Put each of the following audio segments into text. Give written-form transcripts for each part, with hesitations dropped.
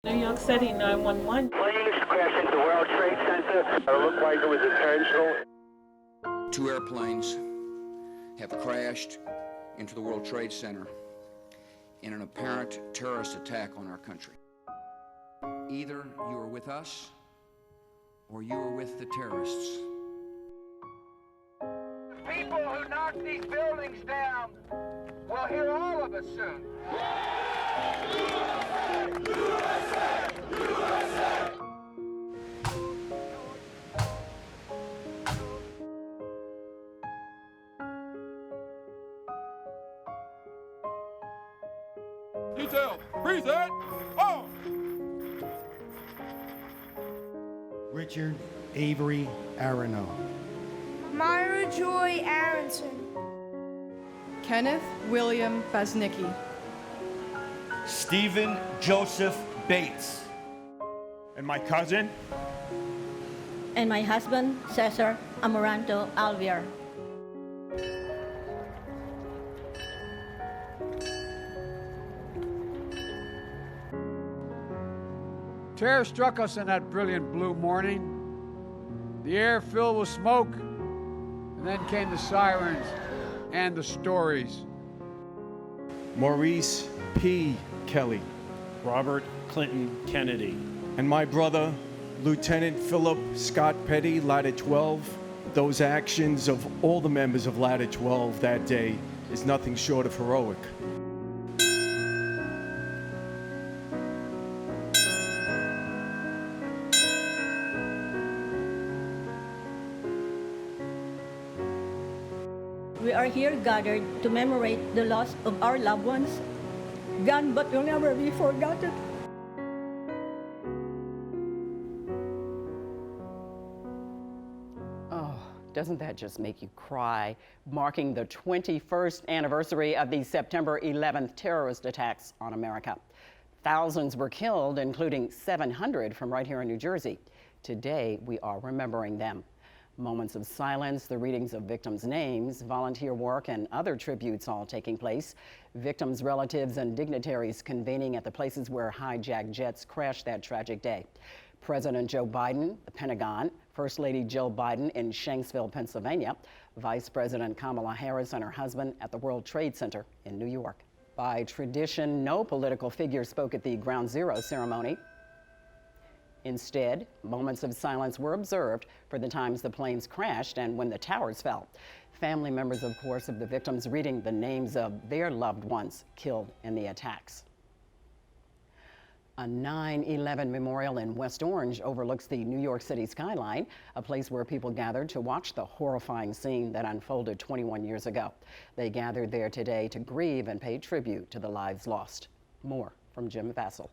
New York City 911. Planes crashed into the World Trade Center. It looked like it was intentional. 2 airplanes have crashed into the World Trade Center in an apparent terrorist attack on our country. Either you are with us or you are with the terrorists. People who knock these buildings down will hear all of us soon. USA! USA! Detail, present, oh! Richard Avery Arano. Myra Joy Aronson. Kenneth William Baznicki. Stephen Joseph Bates. And my cousin. And my husband, Cesar Amaranto Alviar. Terror struck us on that brilliant blue morning. The air filled with smoke, and then came the sirens and the stories. Maurice P. Kelly. Robert Clinton Kennedy. And my brother, Lieutenant Philip Scott Petty, Ladder 12. Those actions of all the members of Ladder 12 that day is nothing short of heroic. We are here gathered to commemorate the loss of our loved ones, gone but will never be forgotten. Oh, doesn't that just make you cry? Marking the 21st anniversary of the September 11th terrorist attacks on America. Thousands were killed, including 700 from right here in New Jersey. Today, we are remembering them. Moments of silence, the readings of victims' names, volunteer work, and other tributes all taking place. Victims' relatives and dignitaries convening at the places where hijacked jets crashed that tragic day. President Joe Biden, the Pentagon, First Lady Jill Biden in Shanksville, Pennsylvania, Vice President Kamala Harris and her husband at the World Trade Center in New York. By tradition, no political figure spoke at the Ground Zero ceremony. Instead, moments of silence were observed for the times the planes crashed and when the towers fell. Family members, of course, of the victims reading the names of their loved ones killed in the attacks. A 9/11 memorial in West Orange overlooks the New York City skyline, a place where people gathered to watch the horrifying scene that unfolded 21 years ago. They gathered there today to grieve and pay tribute to the lives lost. More from Jim Vasil.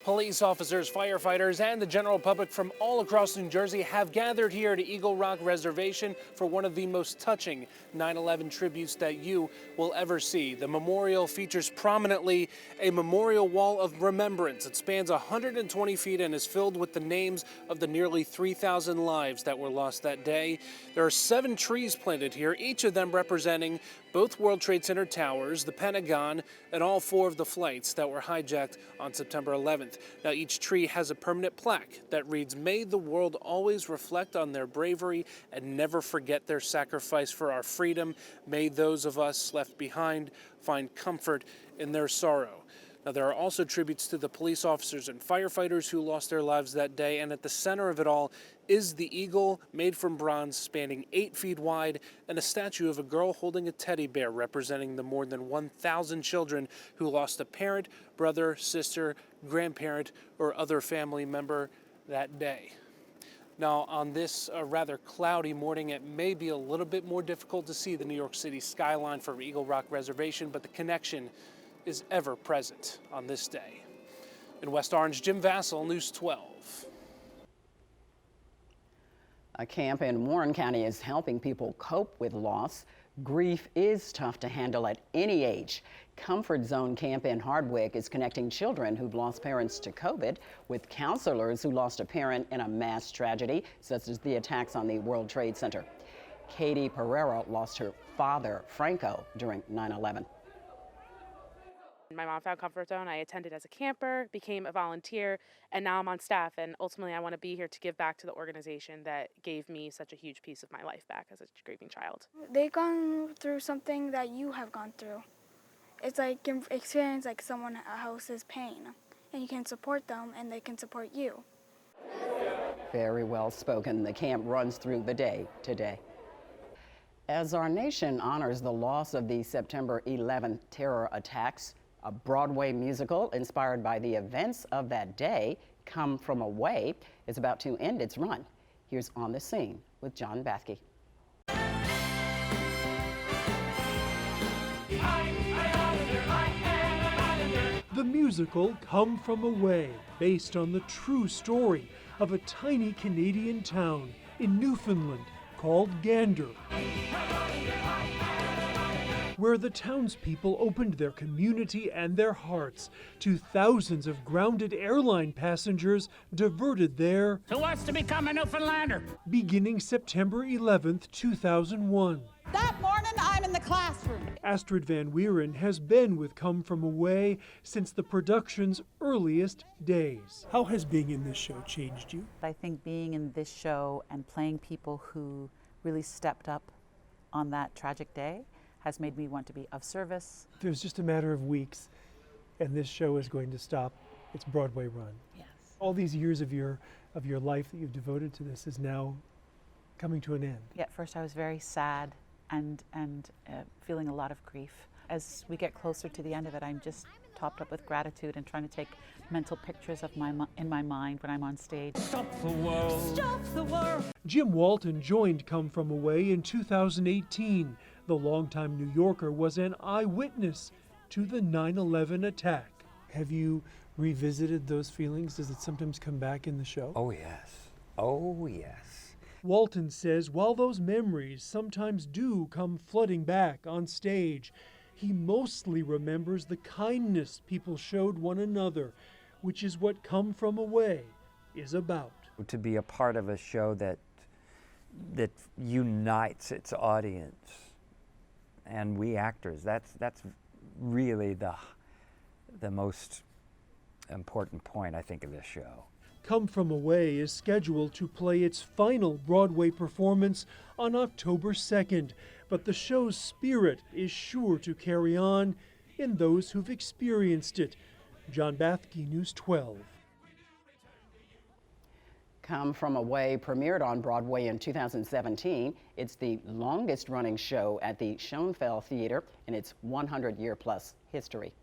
Police officers, firefighters, and the general public from all across New Jersey have gathered here at Eagle Rock Reservation for one of the most touching 9/11 tributes that you will ever see. The memorial features prominently a memorial wall of remembrance. It spans 120 feet and is filled with the names of the nearly 3,000 lives that were lost that day. There are 7 trees planted here, each of them representing both World Trade Center towers, the Pentagon, and all 4 of the flights that were hijacked on September 11th. Now, each tree has a permanent plaque that reads, "May the world always reflect on their bravery and never forget their sacrifice for our freedom. May those of us left behind find comfort in their sorrow." Now, there are also tributes to the police officers and firefighters who lost their lives that day, and at the center of it all is the eagle made from bronze spanning 8 feet wide and a statue of a girl holding a teddy bear representing the more than 1,000 children who lost a parent, brother, sister, grandparent, or other family member that day. Now, on this rather cloudy morning, it may be a little bit more difficult to see the New York City skyline from Eagle Rock Reservation, but the connection is ever present on this day. In West Orange, Jim Vasil, News 12. A camp in Warren County is helping people cope with loss. Grief is tough to handle at any age. Comfort Zone Camp in Hardwick is connecting children who've lost parents to COVID with counselors who lost a parent in a mass tragedy, such as the attacks on the World Trade Center. Katie Pereira lost her father, Franco, during 9/11. My mom found comfort zone. I attended as a camper, became a volunteer, and now I'm on staff. And ultimately, I want to be here to give back to the organization that gave me such a huge piece of my life back as a grieving child. They've gone through something that you have gone through. It's like you experience like someone else's pain, and you can support them, and they can support you. Very well spoken. The camp runs through the day today. As our nation honors the loss of the September 11th terror attacks, a Broadway musical inspired by the events of that day, Come From Away, is about to end its run. Here's On the Scene with John Bathke. The musical Come From Away, based on the true story of a tiny Canadian town in Newfoundland called Gander, where the townspeople opened their community and their hearts to thousands of grounded airline passengers diverted there. Who wants to become a Newfoundlander? Beginning September 11th, 2001. That morning, I'm in the classroom. Astrid Van Wieren has been with Come From Away since the production's earliest days. How has being in this show changed you? I think being in this show and playing people who really stepped up on that tragic day has made me want to be of service. There's just a matter of weeks, and this show is going to stop its Broadway run. Yes. All these years of your life that you've devoted to this is now coming to an end. Yeah, at first I was very sad and feeling a lot of grief. As we get closer to the end of it, I'm just topped up with gratitude and trying to take mental pictures of in my mind when I'm on stage. Stop the world. Stop the world. Jim Walton joined Come From Away in 2018. The longtime New Yorker was an eyewitness to the 9/11 attack. Have you revisited those feelings? Does it sometimes come back in the show? Oh, yes. Oh, yes. Walton says while those memories sometimes do come flooding back on stage, he mostly remembers the kindness people showed one another, which is what Come From Away is about. To be a part of a show that unites its audience and we actors, that's really the most important point, I think, of this show. Come From Away is scheduled to play its final Broadway performance on October 2nd, but the show's spirit is sure to carry on in those who've experienced it. John Bathke, News 12. Come From Away premiered on Broadway in 2017. It's the longest running show at the Schoenfeld Theater in its 100-year-plus history.